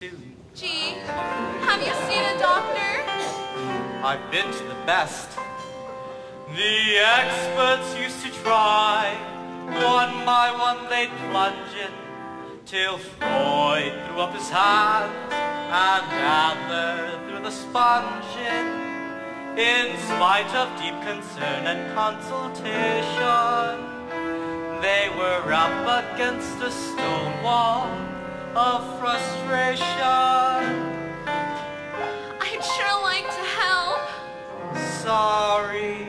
Gee, have you seen a doctor? I've been to the best. The experts used to try. One by one they'd plunge in, till Freud threw up his hands and Adler threw the sponge in. In spite of deep concern and consultation, they were up against a stone wall of frustration. I'd sure like to help. Sorry,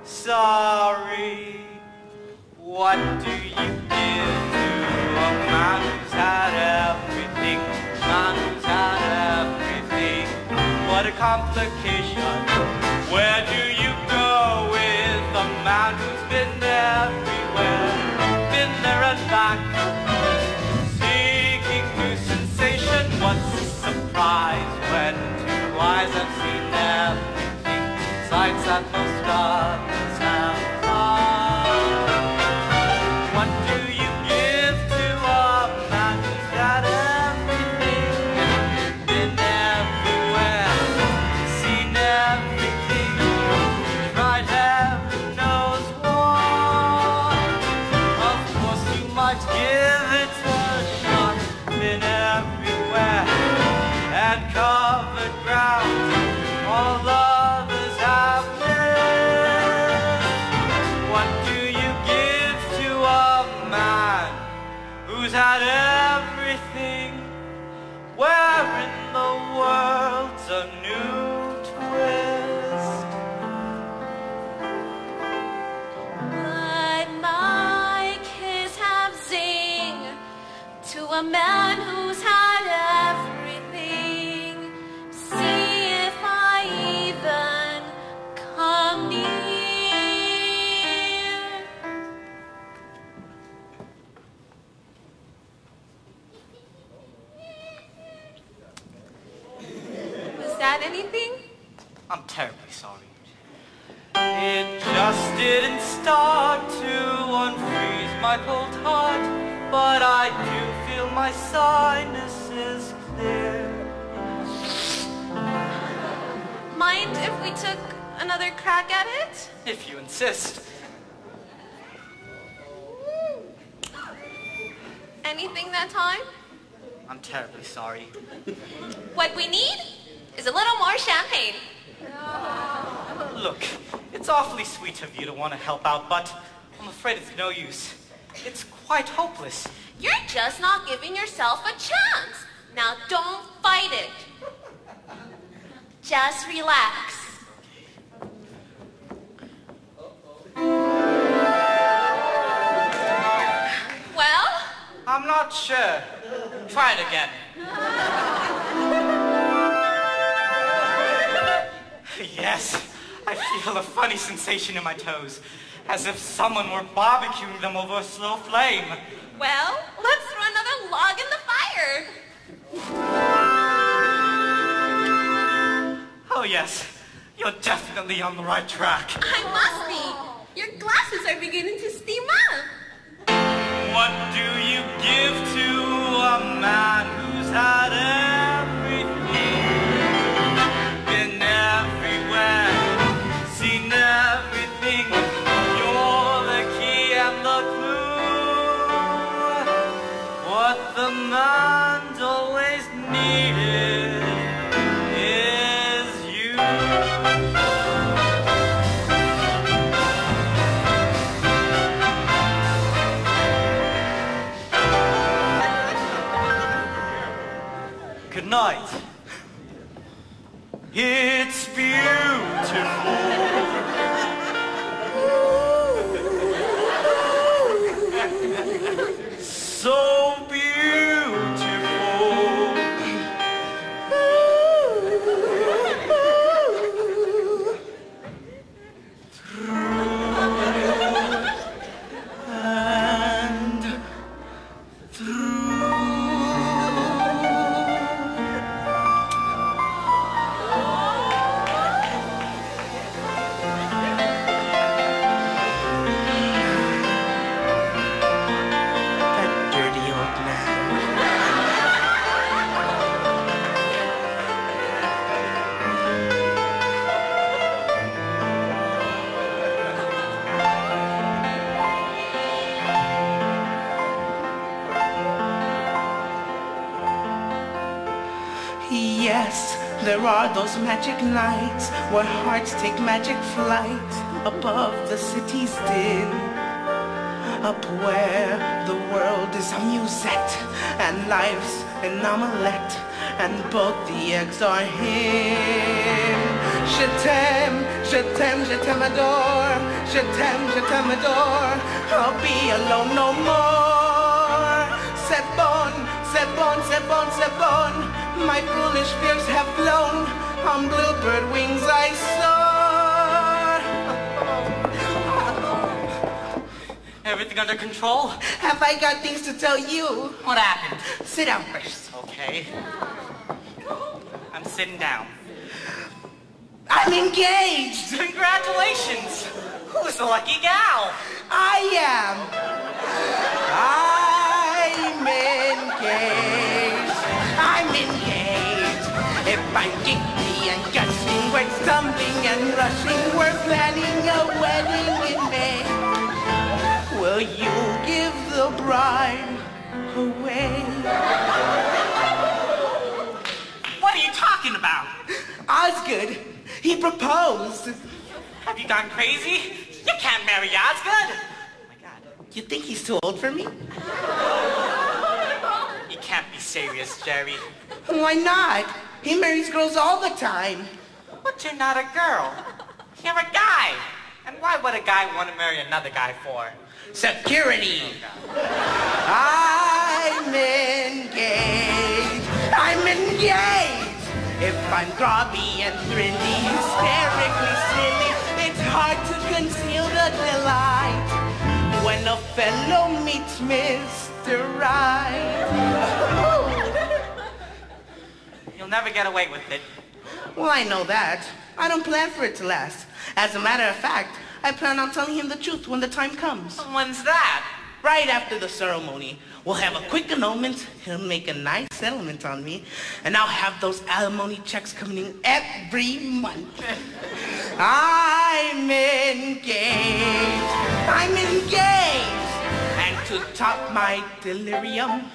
sorry. What do you give to a man who's had everything? Man who's had everything. What a complication. Where do you go with a man who's been everywhere? Been there and back. Seeking new sensation. What's the surprise when two eyes have seen everything? Sights that most others have found. What do you give to a man who's got everything? Been everywhere, seen everything, tried heaven knows what. Of course you might give it a shot. Been everywhere and covered ground. All others have missed. What do you give to a man who's had everything? Where in the world's a new twist? What might his have zing to a man who's had everything? See if I even come near. Was that anything? I'm terribly sorry. It just didn't start to unfreeze my cold heart, but I do feel my sinuses clear. Mind if we took another crack at it? If you insist. Anything that time? I'm terribly sorry. What we need is a little more champagne. Look, it's awfully sweet of you to want to help out, but I'm afraid it's no use. It's quite hopeless. You're just not giving yourself a chance. Now don't fight it. Just relax. Well? I'm not sure. Try it again. Yes, I feel a funny sensation in my toes, as if someone were barbecuing them over a slow flame. Well, let's throw another log in the fire. Oh yes, you're definitely on the right track. I must be. Your glasses are beginning to steam up. What do you give to a man who's had everything? Been everywhere, seen everything. You're the key and the clue. What the man's always needed is you. Good night. It's beautiful. So beautiful. Yes, there are those magic nights where hearts take magic flight above the city's din, up where the world is a musette and life's an omelette, and both the eggs are him. Je t'aime, je t'aime, je t'aime adore. Je t'aime, je t'aime adore. I'll be alone no more. C'est bon, c'est bon, c'est bon, c'est bon. My foolish fears have flown. On bluebird wings I soar. Everything under control? Have I got things to tell you? What happened? Sit down first. Okay. I'm sitting down. I'm engaged! Congratulations! Who's the lucky gal? I am. I'm engaged. I'm engaged. If I'm giggly and gushing, we're stumbling and rushing, we're planning a wedding in May. Will you give the bride away? What are you talking about? Osgood, he proposed. Have you gone crazy? You can't marry Osgood! Oh my god. You think he's too old for me? You can't be serious, Jerry. Why not? He marries girls all the time. But you're not a girl. You're a guy. And why would a guy want to marry another guy for? Security. I'm engaged. I'm engaged. If I'm groggy and thrilly, hysterically silly, it's hard to conceal the delight when a fellow meets Mr. Right. You'll never get away with it. Well, I know that. I don't plan for it to last. As a matter of fact, I plan on telling him the truth when the time comes. When's that? Right after the ceremony. We'll have a quick annulment. He'll make a nice settlement on me. And I'll have those alimony checks coming in every month. I'm engaged. I'm engaged. And to top my delirium,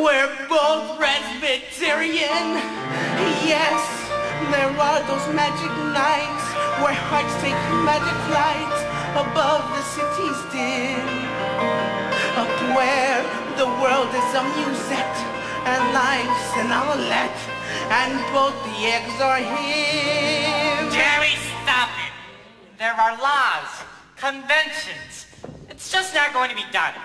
we're both Presbyterian. Yes, there are those magic nights where hearts take magic flights above the city's din, up where the world is a musette and life's an omelette, and both the eggs are him. Jerry, stop it. There are laws, conventions. It's just not going to be done.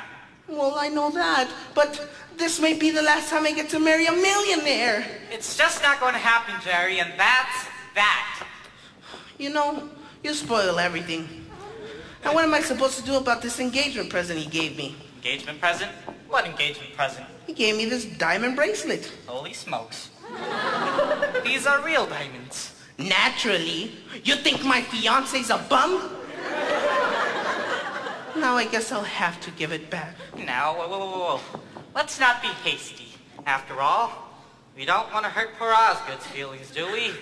Well, I know that, but this may be the last time I get to marry a millionaire. It's just not going to happen, Jerry, and that's that. You know, you spoil everything. And what am I supposed to do about this engagement present he gave me? Engagement present? What engagement present? He gave me this diamond bracelet. Holy smokes. These are real diamonds. Naturally. You think my fiancé's a bum? Now I guess I'll have to give it back. Now, whoa. Let's not be hasty. After all, we don't want to hurt poor Osgood's feelings, do we?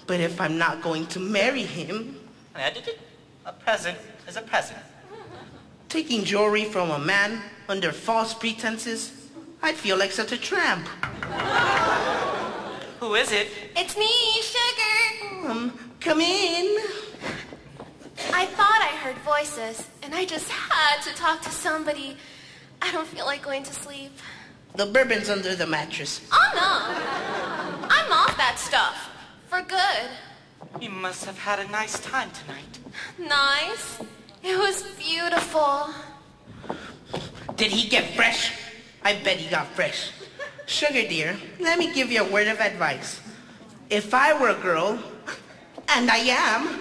But if I'm not going to marry him... A present is a present. Taking jewelry from a man under false pretenses, I'd feel like such a tramp. Who is it? It's me, Sugar. Come in. I thought I heard voices, and I just had to talk to somebody. I don't feel like going to sleep. The bourbon's under the mattress. Oh, no. I'm off that stuff. For good. You must have had a nice time tonight. Nice. It was beautiful. Did he get fresh? I bet he got fresh. Sugar dear, let me give you a word of advice. If I were a girl, and I am,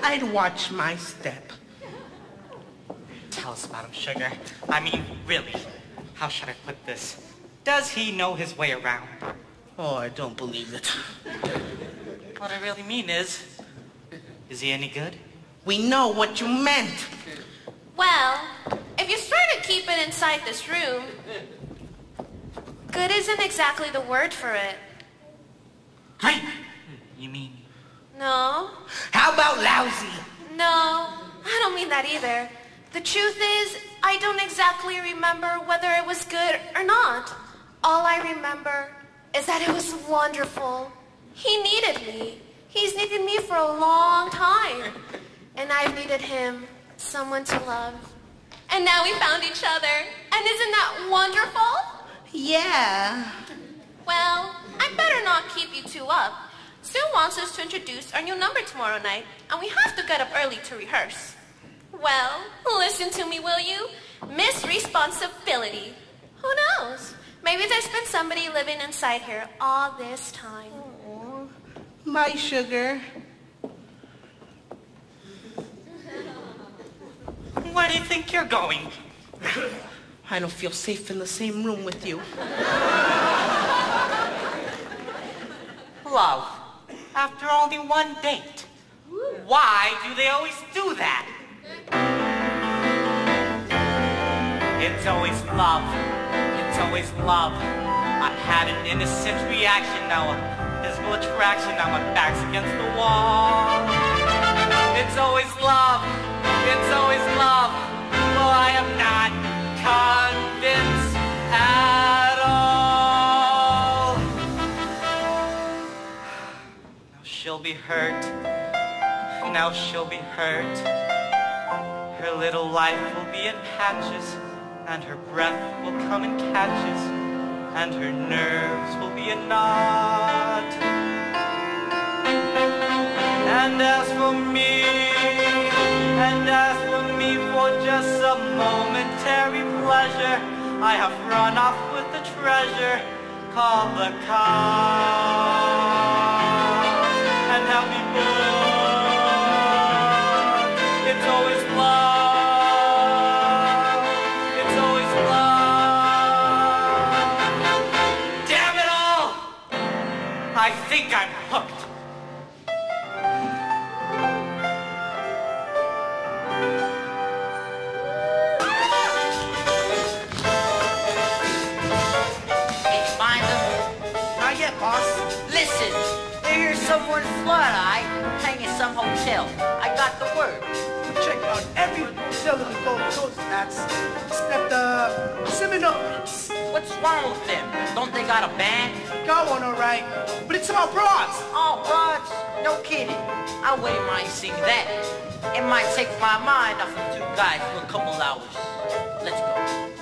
I'd watch my step. Tell us about him, Sugar. I mean, really. How should I put this? Does he know his way around? Oh, I don't believe it. What I really mean is he any good? We know what you meant. Well, if you started keeping inside this room, good isn't exactly the word for it. Great. You mean? No. How about lousy? No, I don't mean that either. The truth is, I don't exactly remember whether it was good or not. All I remember is that it was wonderful. He needed me. He's needed me for a long time. And I've needed him, someone to love. And now we found each other. And isn't that wonderful? Yeah. Well, I better not keep you two up. Sue wants us to introduce our new number tomorrow night, and we have to get up early to rehearse. Well, listen to me, will you? Miss Responsibility. Who knows? Maybe there's been somebody living inside here all this time. Aww. My sugar. Where do you think you're going? I don't feel safe in the same room with you. Love, after only one date. Why do they always do that? It's always love. It's always love. I had an innocent reaction, now a physical attraction, now my back's against the wall. It's always love. It's always love. Well, I am not convinced at all. Now she'll be hurt. Now she'll be hurt. Her little life will be in patches, and her breath will come in catches, and her nerves will be a knot. And as for me, for just a momentary pleasure, I have run off with the treasure called the cow. And happy born, it's always love. It's always love. Damn it all! I think I'm hooked. Listen, they're here somewhere in Flood-Eye, hanging some hotel. I got the word. We checked out every hotel in the Gold Coast, Nats, except Seminoles. What's wrong with them? Don't they got a band? Got one, all right, but it's all broads. Oh, broads? No kidding. I wouldn't mind seeing that. It might take my mind off of two guys for a couple hours. Let's go.